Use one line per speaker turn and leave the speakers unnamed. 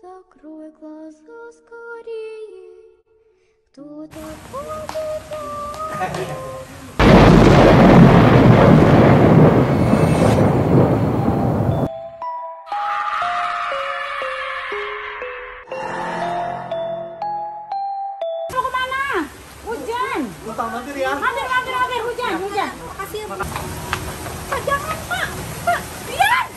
Закрой глаза скорее. Кто-то ходит.
Mau kemana? Hujan.
Numpang mampir ya.
Hampir, hujan.
Makasih ya, Pak.
Pak, jangan, Pak. Pak, biar.